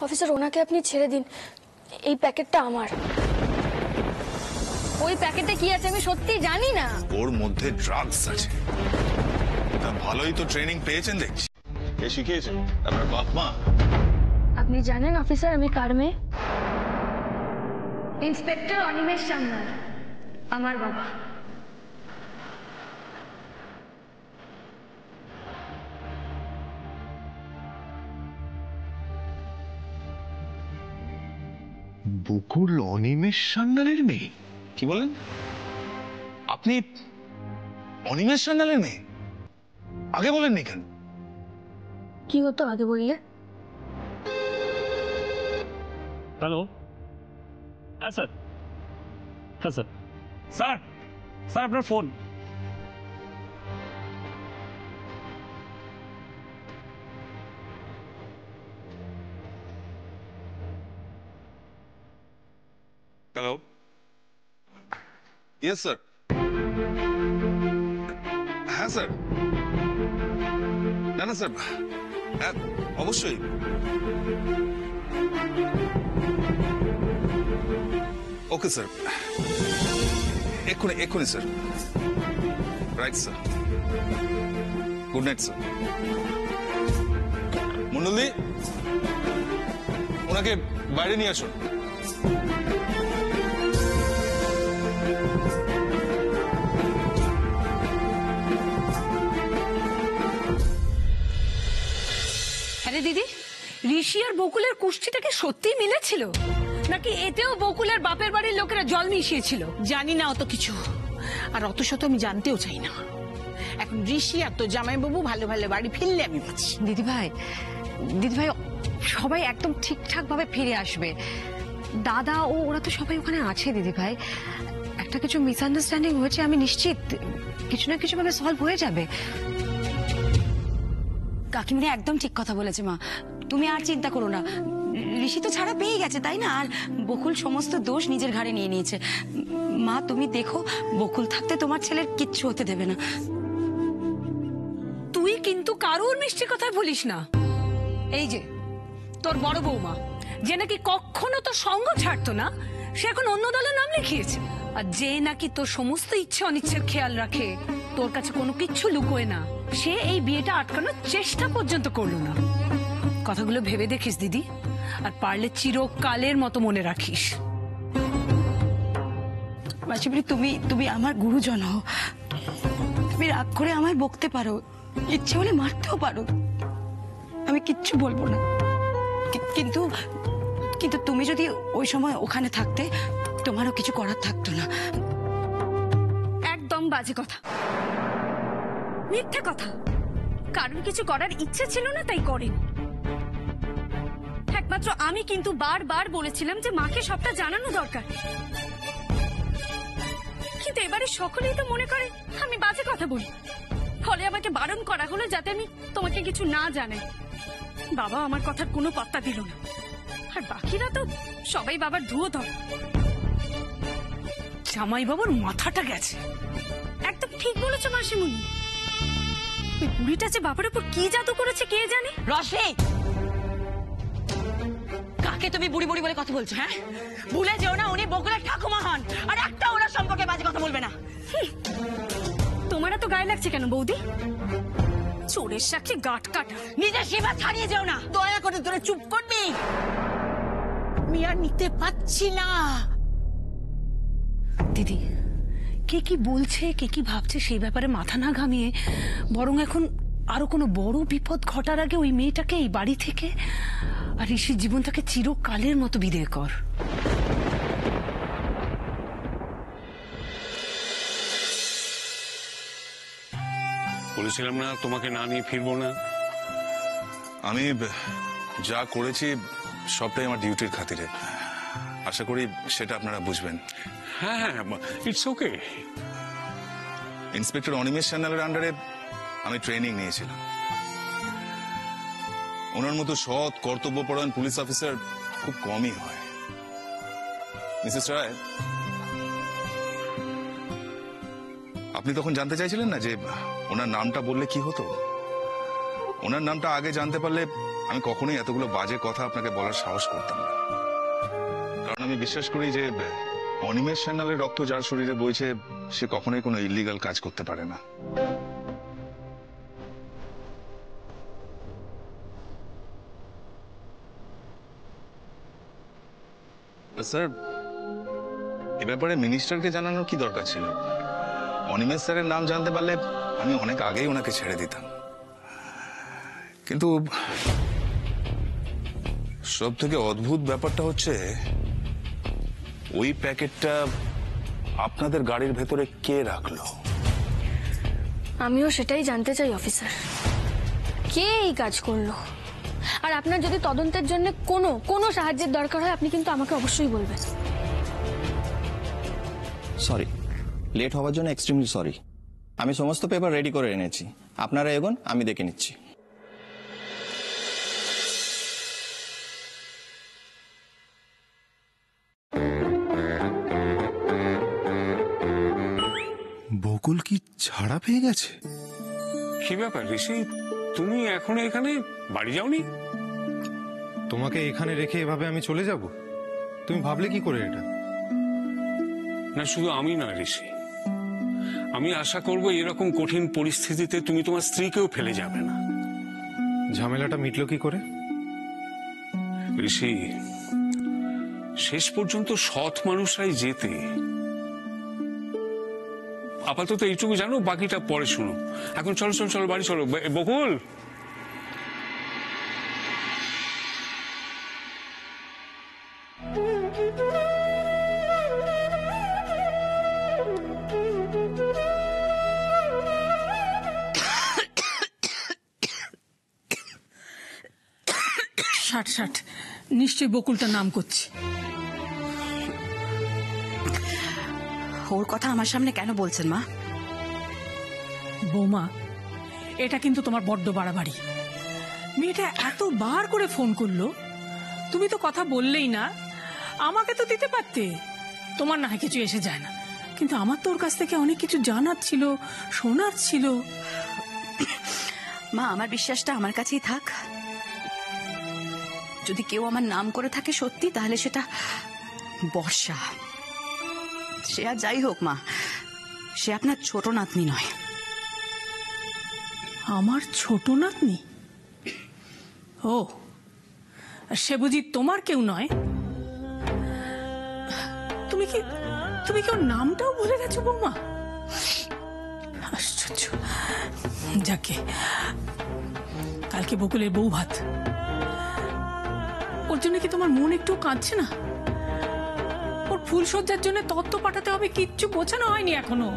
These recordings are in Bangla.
অফিসার ওনাকে আপনি ছেড়ে দিন, এই প্যাকেটটা আমার। ওই প্যাকেটে কি আছে আমি সত্যি জানি না। ওর মধ্যে ড্রাগস আছে। তা ভালোই তো ট্রেনিং পেয়েছেন দেখছি। কে শিখিয়েছে? আপনার বাপ মা? আপনি জানেন অফিসার আমি কার মেয়ে? ইন্সপেক্টর অনিমেষ সান্যাল, আমার বাবা। বকুল অনিমেষ সান্যালের মেয়ে? কি বলেন? আপনি অনিমেষ সান্যালের মেয়ে? আগে বলেননি কেন? কি হতো আগে বললে? হ্যালো, হ্যাঁ স্যার, হ্যাঁ স্যার, স্যার স্যার আপনার ফোন। Hello, yes sir. হ্যাঁ স্যার, না না স্যার, হ্যাঁ অবশ্যই। ওকে স্যার, এক্ষুনি এক্ষুনি sir. Right sir, good night sir. মন্ডলদি, ওনাকে বাইরে নিয়ে আসুন। আরে দিদি, ঋষি আর বকুলের কুষ্ঠিটাকে সত্যিই মিলেছিল নাকি এতেও বকুলের বাপের বাড়ির লোকেরা জল মিশিয়েছিল? জানি না অত কিছু, আর অত শত আমি জানতেও চাই না। এখন ঋষি আর তো জামাইবাবু ভালো ভালো বাড়ি ফিরলে আমি বাঁচি। দিদিভাই, দিদিভাই সবাই একদম ঠিকঠাক ভাবে ফিরে আসবে। দাদা ও ওরা তো সবাই ওখানে আছে দিদিভাই। একটা কিছু মিসআন্ডারস্ট্যান্ডিং হয়েছে, আমি নিশ্চিত কিছু না কিছু ভাবে সলভ হয়ে যাবে। কাকিমণি একদম ঠিক কথা বলেছে মা, তুমি আর চিন্তা করো না। ঋষি তো ছাড়া পেয়ে গেছে তাই না, আর বকুল সমস্ত দোষ নিজের ঘাড়ে নিয়ে নিয়েছে। মা তুমি দেখো, বকুল থাকতে তোমার ছেলের কিচ্ছু হতে দেবে না। তুই কিন্তু কারোর মিষ্টি কথায় বলিস না। এই যে তোর বড় বৌমা, যে নাকি কখনো তোর সঙ্গ ছাড়তো না, সে এখন অন্য দলে নাম লিখিয়েছে। আর যে নাকি তোর সমস্ত ইচ্ছে অনিচ্ছের খেয়াল রাখে, তোর কাছে কোনো কিচ্ছু লুকোয় না, সে এই বিয়েটা আটকানোর চেষ্টা পর্যন্ত করলো না। কথাগুলো ভেবে দেখিস দিদি, আর পারলে চিরকালের মতো মনে রাখিস। মাসিমণি তুমি তুমি আমার গুরুজন হও, তুমি রাগ করে আমায় বকতে পারো, ইচ্ছে হলে মারতেও পারো, আমি কিচ্ছু বলবো না। কিন্তু কিন্তু তুমি যদি ওই সময় ওখানে থাকতে, তোমারও কিছু করার থাকতো না। একদম বাজে কথা, মিথ্যে কথা। কারণ কিছু করার ইচ্ছে ছিল না তাই করেনি। একমাত্র আমি কিন্তু বারবার বলেছিলাম যে মাকে সবটা জানানো দরকার, কিন্তু এবারে সকলেই তো মনে করে আমি বাজে কথা বলি। ফলে আমাকে বারণ করা হলো যাতে আমি তোমাকে কিছু না জানাই। বাবা আমার কথার কোনো পাত্তা দিল না, আর বাকিরা তো সবাই বাবার ধুয়ো ধর। জামাই বাবুর মাথাটা গেছে। একদম ঠিক বলেছো মাসিমণি, ওই বুড়িটা যে বাবার উপর কি জাদু করেছে কে জানে। রশ্মি, কাকে তুমি বুড়ি বুড়ি বলে কথা বলছো? হ্যাঁ, ভুলে যেও না উনি বকুলের ঠাকুমা হন, আর একটা ওনার সম্পর্কে বাজে কথা বলবে না। তোমার তো গায়ে লাগছে কেন বৌদি? চোরের সাক্ষী গাট কাটা। নিজের সেবা ছাড়িয়ে যেও না। দয়া করে তোরা চুপ করবি, আমি আর নিতে পারছি না। দিদি, কে কি বলছে কে কি ভাবছে সেই ব্যাপারে মাথা না ঘামিয়ে বরং এখন আরো কোনো বড় বিপদ ঘটার আগে ওই মেয়েটাকে এই বাড়ি থেকে আর ঋষির জীবনটাকে চিরকালের মতো বিদায় কর। বলেছিলাম না তোমাকে না নিয়ে ফিরবো না। আমি যা করেছি সবটাই আমার ডিউটির খাতিরে। আশা করি সেটা আপনারা বুঝবেন। হ্যাঁ হ্যাঁ, ইটস ওকে। ইন্সপেক্টর অনিমেষ সান্যালের আন্ডারে আমি ট্রেনিং নিয়েছিলাম। ওনার মতো সৎ কর্তব্যপরায়ণ পুলিশ অফিসার খুব কমই হয়। মিসেস রায়, আপনি তখন জানতে চাইছিলেন না যে ওনার নামটা বললে কি হতো? ওনার নামটা আগে জানতে পারলে আমি কখনোই এতগুলো বাজে কথা আপনাকে বলার সাহস করতাম না। কারণ আমি বিশ্বাস করি যে অনিমেষ সান্যালের রক্ত যার শরীরে বইছে সে কখনোই কোনো ইলিগাল কাজ করতে পারে না। স্যার, এ ব্যাপারে মিনিস্টারকে জানানোর কি দরকার ছিল? অনিমেষ স্যারের নাম জানতে পারলে আমি অনেক আগেই ওনাকে ছেড়ে দিতাম। কিন্তু সব থেকে অদ্ভুত ব্যাপারটা হচ্ছে ওই প্যাকেটটা আপনাদের গাড়ির ভেতরে কে রাখলো? আমিও সেটাই জানতে চাই অফিসার, কে এই কাজ করলো। আর আপনার যদি তদন্তের জন্য কোনো সাহায্যের দরকার হয় আপনি কিন্তু আমাকে অবশ্যই বলবেন। সরি, লেট হওয়ার জন্য এক্সট্রিমলি সরি। আমি সমস্ত পেপার রেডি করে এনেছি, আপনারা এগোন, আমি দেখে নিচ্ছি। বকুল কি ছাড়া পেয়ে গেছে? কি ব্যাপার ঋষি, তুমি এখনো এখানে বাড়ি যাওনি? তোমাকে এখানে রেখে এভাবে আমি চলে যাব? তুমি ভাবলে কি করে এটা? না, শুধু আমি না ঋষি, আমি আশা করব এরকম কঠিন পরিস্থিতিতে তুমি তোমার স্ত্রীকেও ফেলে যাবে না। ঝামেলাটা মিটলো কি করে? ঋষি, শেষ পর্যন্ত সৎ মানুষরাই যেতে। আপাতত এইটুকু জানো, বাকিটা পরে শোনো। এখন চলো চলো চলো, বাড়ি চলো। বকুল, ষাট নিশ্চয়ই বকুলটার নাম করছে। ওর কথা আমার সামনে কেন বলছেন মা? বৌমা, এটা কিন্তু তোমার বড্ড বাড়াবাড়ি। মেয়েটা এতবার করে ফোন করলো, তুমি তো কথা বললেই না। আমাকে তো দিতে পারতে, তোমার না কিছু এসে যায় না, কিন্তু আমার তো ওর কাছ থেকে অনেক কিছু জানার ছিল, শোনার ছিল। মা, আমার বিশ্বাসটা আমার কাছেই থাক। যদি কেউ আমার নাম করে থাকে সত্যি, তাহলে সেটা বর্ষা। সে আর যাই হোক মা, সে আপনার ছোট নাতনি নয়। আমার ছোট নাতনি? ও, সে বুঝি তোমার কেউ নয়? তুমি কি ওর নামটাও ভুলে গেছো বৌমা? আশ্চর্য। যাকে কালকে বকুলের বউ ভাত, ওর জন্য কি তোমার মন একটু কাঁদছে না? ওর ফুলসজ্জার জন্য তত্ত্ব পাঠাতে হবে, কিচ্ছু গোছানো হয়নি এখনো।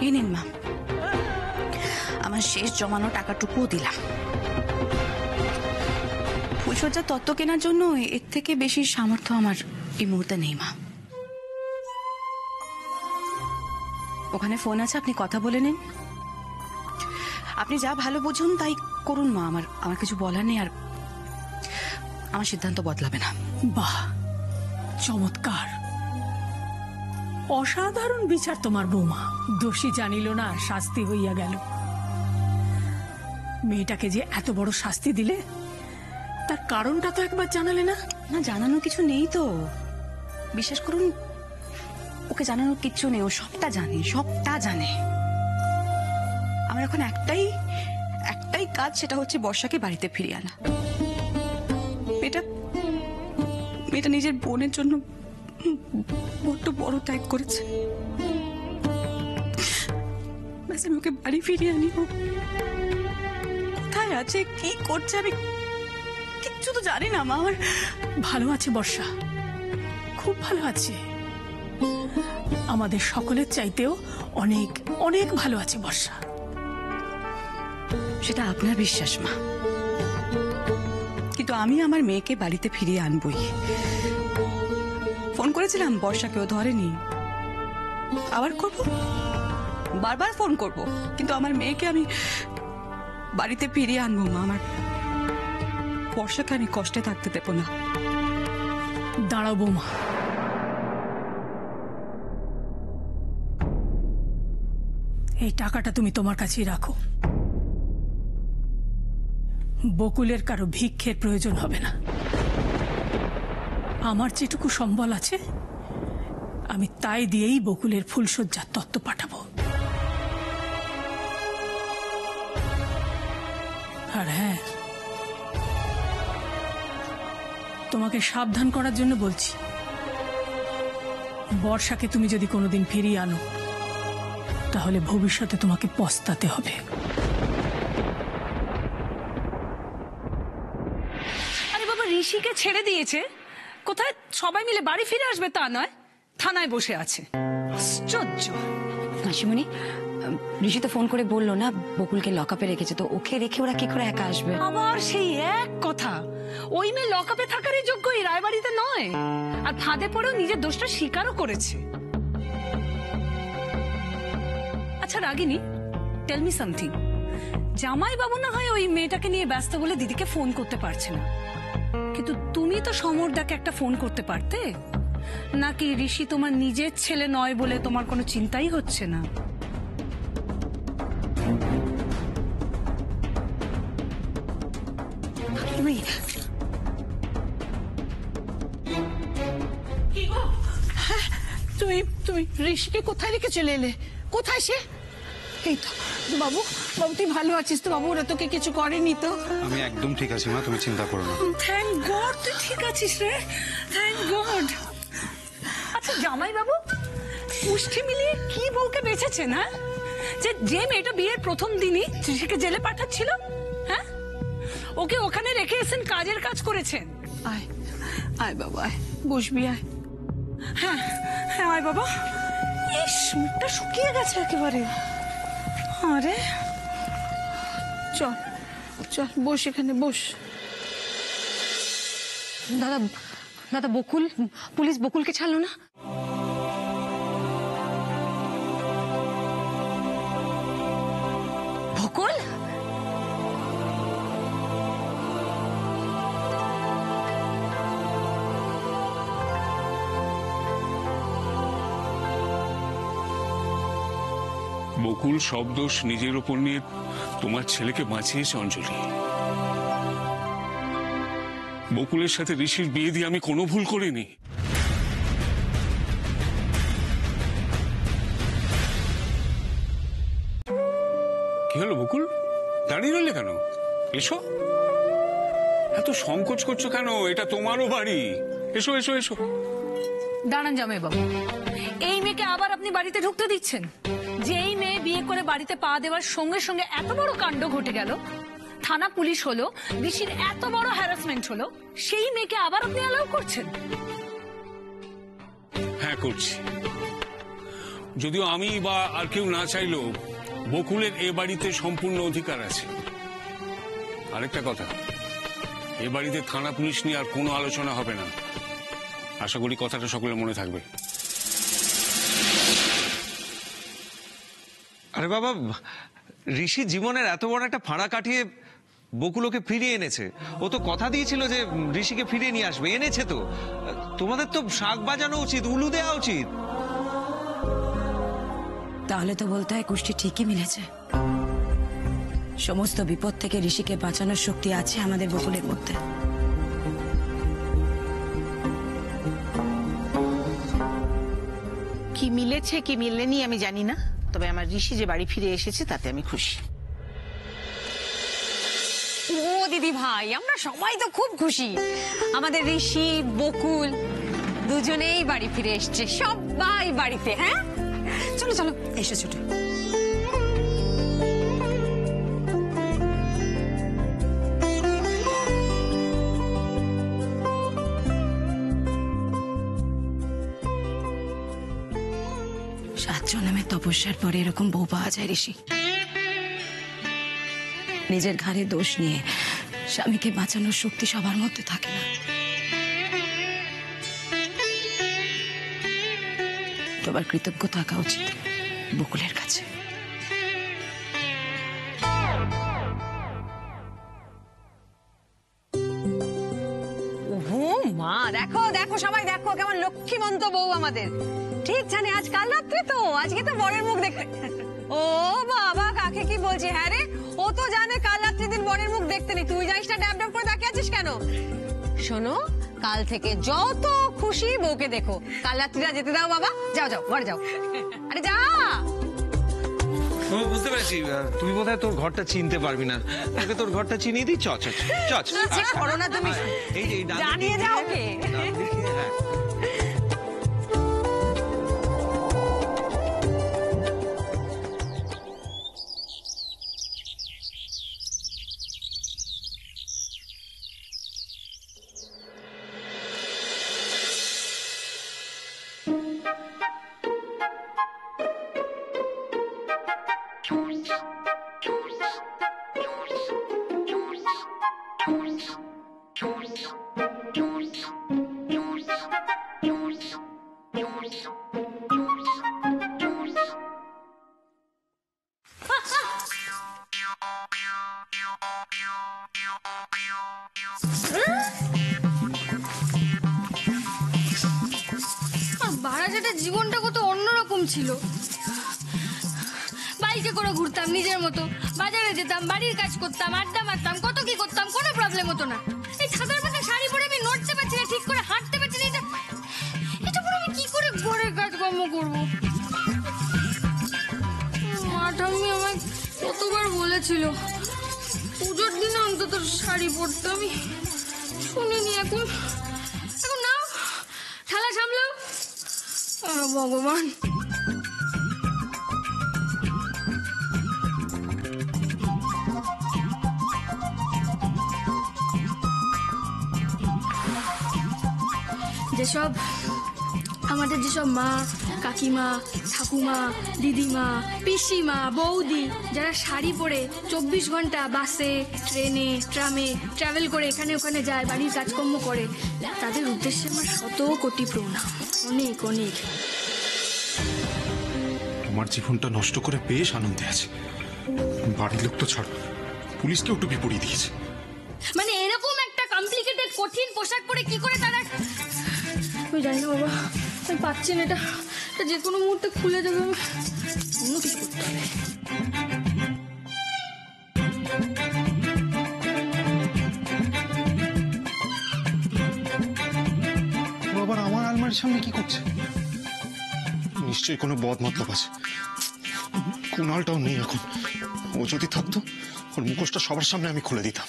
এই নিন মা, আমার শেষ জমানো টাকাটুকুও দিলাম। ফুলসজ্জার তত্ত্ব কেনার জন্য এর থেকে বেশি সামর্থ্য আমার এই মুহূর্তে নেই মা। ওখানে ফোন আছে, আপনি কথা বলে নিন। আপনি যা ভালো বুঝুন তাই করুন মা, আমার কিছু বলার নেই। আর আমার সিদ্ধান্ত বদলাবে না। বাহ, চমৎকার, অসাধারণ বিচার তোমার বৌমা। দোষী জানিল না, শাস্তি হইয়া গেল। মেয়েটাকে যে এত বড় শাস্তি দিলে, তার কারণটা তো একবার জানালে না? না, জানানোর কিছু নেই তো, বিশ্বাস করুন। ওকে জানানোর কিচ্ছু নেই, ও সবটা জানে, সবটা জানে। আমার এখন একটাই কাজ, সেটা হচ্ছে বর্ষাকে বাড়িতে ফিরিয়ে আনা। মেয়েটা নিজের বোনের জন্য বড্ড বড় ত্যাগ করেছে। ব্যাস আমি ওকে বাড়ি ফিরিয়ে আনি। ও কোথায় আছে, কি করছে, আমি কিচ্ছু তো জানি না মা। আমার ভালো আছে বর্ষা, খুব ভালো আছে। আমাদের সকলের চাইতেও অনেক অনেক ভালো আছে বর্ষা। সেটা আপনার বিশ্বাস মা, কিন্তু আমি আমার মেয়েকে বাড়িতে ফিরিয়ে আনবই। ফোন করেছিলাম, বর্ষাকেও ধরেনি। আবার করব, বারবার ফোন করব, কিন্তু আমার মেয়েকে আমি বাড়িতে ফিরিয়ে আনবো মা। আমার বর্ষাকে আমি কষ্টে থাকতে দেবো না। দাঁড়াও বৌমা, এই টাকাটা তুমি তোমার কাছেই রাখো। বকুলের কারো ভিক্ষের প্রয়োজন হবে না। আমার যেটুকু সম্বল আছে আমি তাই দিয়েই বকুলের ফুলশয্যার তত্ত্ব পাঠাবো। আর হ্যাঁ, তোমাকে সাবধান করার জন্য বলছি, বর্ষাকে তুমি যদি কোনোদিন ফিরিয়ে আনো তাহলে ভবিষ্যতে তোমাকে পস্তাতে হবে। আরে বাবা, ঋষিকে ছেড়ে দিয়েছে, কোথায় সবাই মিলে বাড়ি ফিরে আসবে তা নয়, থানায় বসে আছে। আশ্চর্য। মাসিমণি, ঋষি তো ফোন করে বললো না বকুলকে লকআপে রেখেছে, তো ওকে রেখে ওরা কি করে একা আসবে? আবার সেই এক কথা, ওই মেয়ে লকআপে থাকারই যোগ্য, এই রায়বাড়িতে নয়। আর ফাঁদে পড়েও নিজের দোষটা স্বীকারও করেছে। আচ্ছা রাগিনী, টেল মি সামথিং, জামাই বাবু না হয় ওই মেয়েটাকে নিয়ে ব্যস্ত বলে দিদিকে ফোন করতে পারছে না, কিন্তু তুমি তো সমরদাকে একটা ফোন করতে পারতে নাকি? ঋষি তোমার নিজের ছেলে নয় বলে তোমার কোনো চিন্তাই হচ্ছে না? তুমি তুমি ঋষিকে কোথায় রেখে চলে এলে? কোথায় সে? এই তো বাবু, বাবু তুই ভালো আছিস তো? বাবু ওরা তোকে কিছু করেনি তো? আমি একদম ঠিক আছি মা, তুমি চিন্তা করো না। থ্যাংক গড তুই ঠিক আছিস রে, থ্যাংক গড। আচ্ছা জামাই বাবু মুষ্টি মিলিয়ে কি বউকে বেঁচেছে না, যে মেয়েটা বিয়ের প্রথম দিনই ঋষিকে জেলে পাঠাচ্ছিল, হ্যাঁ ওকে ওখানে রেখে এসেন, কাজের কাজ করেছেন। আয় আয় বাবু আয়, বসবি আয়। হ্যাঁ হ্যাঁ আয় বাবা। ইস, মুখটা শুকিয়ে গেছে একেবারে। আরে চল চল বস, এখানে বস। দাদা, দাদা বকুল, পুলিশ বকুলকে ছাড়লো না? বকুল? বকুল সব দোষ নিজের ওপর নিয়ে তোমার ছেলেকে বাঁচিয়েছে অঞ্জলি। বকুলের সাথে ঋষির বিয়ে দিয়ে আমি কোনো ভুল করিনি। কি হলো বকুল, দাঁড়িয়ে রইলে কেন? এসো। এত সংকোচ করছো কেন? এটা তোমারও বাড়ি, এসো এসো এসো। দাঁড়ান জামাই বাবু, এই মেয়েকে আবার আপনি বাড়িতে ঢুকতে দিচ্ছেন? যেই মেয়ে বিয়ে করে বাড়িতে পা দেওয়ার সঙ্গে সঙ্গে এত বড় কাণ্ড ঘটে গেল, থানা পুলিশ হলো, ঋষির এত বড় হ্যারাসমেন্ট হলো, সেই মেয়েকে আবার আপনি অ্যালাউ করছেন? হ্যাঁ করছি, যদিও আমি বা আর কেউ না চাইলেও বকুলের এ বাড়িতে সম্পূর্ণ অধিকার আছে। আরেকটা কথা, এ বাড়িতে থানা পুলিশ নিয়ে আর কোনো আলোচনা হবে না। আশা করি কথাটা সকলের মনে থাকবে। আরে বাবা, ঋষি জীবনের এত বড় একটা ফাঁড়া কাটিয়ে বকুল ওকে ফিরিয়ে এনেছে। ও তো কথা দিয়েছিল যে ঋষিকে ফিরিয়ে নিয়ে আসবে, এনেছে তো। তোমাদের তো শাক বাজানো উচিত, উলু দেওয়া উচিত। তাহলে তো বলতে হয় কুষ্টি ঠিকই মিলেছে। সমস্ত বিপদ থেকে ঋষিকে বাঁচানোর শক্তি আছে আমাদের বকুলের মধ্যে। কি মিলেছে কি মিলেনি আমি জানি না, তবে আমার ঋষি যে বাড়ি ফিরে এসেছে তাতে আমি খুশি। ও দিদি ভাই, আমরা সবাই তো খুব খুশি। আমাদের ঋষি বকুল দুজনেই বাড়ি ফিরে এসছে, সবাই বাড়িতে। হ্যাঁ চলো চলো, এসো ছোট। জন্মের তপস্যার পরে এরকম বউ পাওয়া যায় ঋষি? নিজের ঘাড়ে দোষ নিয়ে স্বামীকে বাঁচানোর শক্তি সবার মধ্যে থাকে না। তোমার কৃতজ্ঞ থাকা উচিত বকুলের কাছে। দেখো দেখো সবাই দেখো কেমন লক্ষ্মীমন্ত বউ আমাদের। ঠিক জানে আজ কাল রাত্রে তো, আজকে তো বরের মুখ দেখতে। ও বাবা, কাকে কি বলছি? হ্যাঁ রে, ও তো জানে কাল রাত্রি দিন বরের মুখ দেখতে নেই। তুই জানিস না, ড্যাব ড্যাব করে তাকিয়ে আছিস কেন? শোনো, কাল থেকে যত খুশি বউকে দেখো। কাল রাত্রিটা যেতে দাও বাবা, যাও যাও ঘরে যাও। আরে যা। ও বুঝতে পেরেছি, তুই বোধহয় তোর ঘরটা চিনতে পারবি না। তোকে তোর ঘরটা চিনিয়ে দিই, চ চ চ চ। করো না তুমি, এই যে এই ডান দিকে জানিয়ে যাও কে। ডান দিকে, হ্যাঁ। বারাসাতের জীবনটা কত অন্যরকম ছিল। বাইকে করে ঘুরতাম নিজের মতো, বাজারে যেতাম, বাড়ির কাজ করতাম, আড্ডা মারতাম, কত কি করতাম, কোনো প্রবলেম হতো না। এই সাদার পাতা শাড়ি পরে আমি নড়তে পারছি না, ঠিক করে হাঁটতে পারছি না। এটা পরে আমি কি করে ঘরের কাজকর্ম করবো? মা ঠাম্মি আমায় কতবার বলেছিল পুজোর দিনে অন্তত শাড়ি পরতে, আমি শুনিনি। এখন নাও, থালা সামলাও। ভগবান, যেসব আমাদের যেসব মা, কাকিমা, ঠাকুমা, দিদিমা, পিসিমা, বৌদি যারা শাড়ি পরে 24 ঘন্টা বাসে, ট্রেনে, ট্রামে ট্রাভেল করে এখানে ওখানে যায়, বাড়ির কাজকর্ম করে, তাদের উদ্দেশ্যে আমার শত কোটি প্রণাম। অনেক অনেক। আমার জীবনটা নষ্ট করে বেশ আনন্দে আছে। বাড়ির লোক তো ছাড়, পুলিশকেও টুপি পরিয়ে দিয়েছে। মানে এরকম একটা কমপ্লিকেটেড কঠিন পোশাক পরে কি করে তারা? আমি জানি না বাবা, আমি পাচ্ছি না। এটা যে কোনো মুহূর্তে খুলে যাবে, আমি অন্য কিছু করতে হবে। আবার আমার আলমারির সামনে কি করছে? নিশ্চয়ই কোনো বদ মতলব আছে। কুণালটাও নেই এখন। ও যদি থাকতো, ওর মুখোশটা সবার সামনে আমি খুলে দিতাম।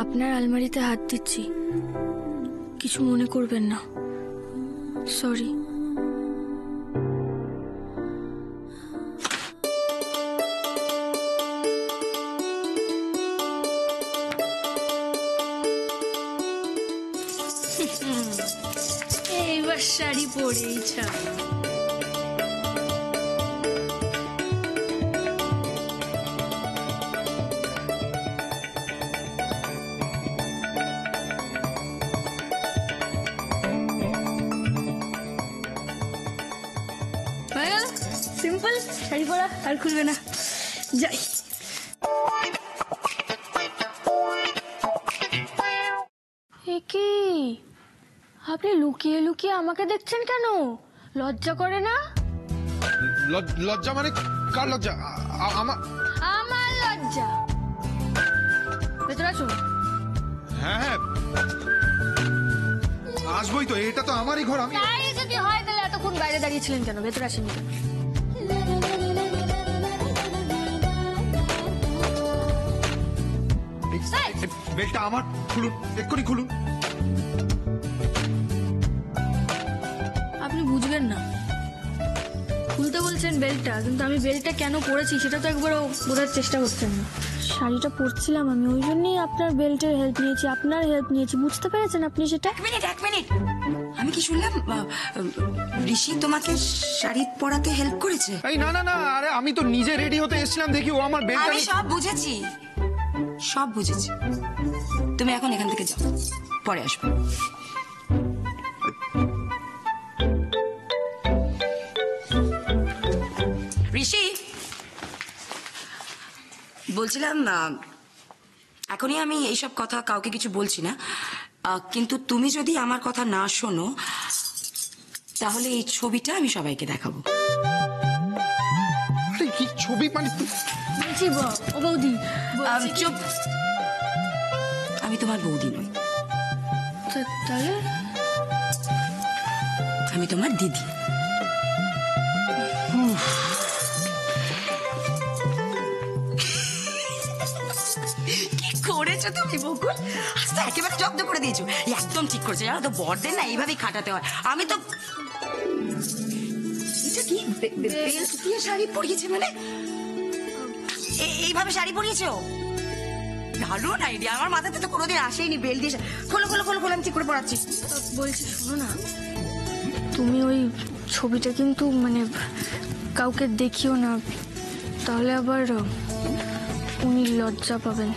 আপনার আলমারিতে হাত দিচ্ছি, কিছু মনে করবেন না। সরি। এইবার শাড়ি পরেই ছাড়। সিম্পল শাড়ি পরা, আর খুলবে না। যাই। কি আপনি লুকিয়ে লুকিয়ে আমাকে দেখছেন কেন? লজ্জা করে না? লজ্জা মানে কার লজ্জা? আমার লজ্জা। ভেতরে আসুন। হ্যাঁ হ্যাঁ, আসবোই তো, এটা তো আমারই ঘর। আমি তাই যদি হয় তাহলে এতক্ষণ বাইরে দাঁড়িয়েছিলেন কেন? ভেতরে আসেন কেন? বেলটা আমার, খুলুন, এক্ষুনি খুলুন। আপনি বুঝবেন না, খুলতে বলছেন বেল্টটা, কিন্তু আমি বেল্টটা কেন পরেছি সেটা তো একবারও বোঝার চেষ্টা করছেন না। শাড়িটা পরছিলাম আমি, ওই জন্যই আপনার বেল্টের হেল্প নিয়েছি, আপনার হেল্প নিয়েছি। বুঝতে পেরেছেন আপনি সেটা? এক মিনিট, আমি কি শুনলাম ঋষি তোমাকে শাড়ি পরাতে হেল্প করেছে? এই না না না, আরে আমি তো নিজে রেডি হতে এসেছিলাম, দেখি ও আমার বেলটা। আমি সব বুঝেছি, সব বুঝেছি। তুমি এখন এখান থেকে যাও, পরে আসবে। ঋষি, বলছিলাম এখনই আমি এইসব কথা কাউকে কিছু বলছি না, কিন্তু তুমি যদি আমার কথা না শোনো তাহলে এই ছবিটা আমি সবাইকে দেখাবো। আরে কি ছবি মানে বলছি ও বৌদি বলছি কি- চুপ, আমি তোমার বৌদি নই, তাহলে আমি তোমার দিদি। কি করেছো তুমি বকুল? আজ তো একেবারে জব্দ করে দিয়েছো। একদম ঠিক করেছো, জানো তো বড়দের না এইভাবেই খাটাতে হয়। আমি তো এটা কি বেল্ট দিয়ে শাড়ি পরিয়েছে মানে? এইভাবে শাড়ি পরিয়েছো? দারুণ আইডিয়া, আমার মাথাতে তো কোনোদিন আসেইনি বেল্ট দিয়ে। খোলো খোলো খোলো খোলো, আমি ঠিক করে পড়াচ্ছি। বলছি শোনো না, তুমি ওই ছবিটা কিন্তু মানে কাউকে দেখিও না, তাহলে আবার উনি লজ্জা পাবেন।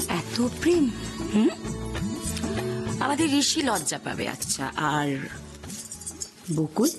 এত প্রেম? আমাদের ঋষি লজ্জা পাবে। আচ্ছা, আর বকুল?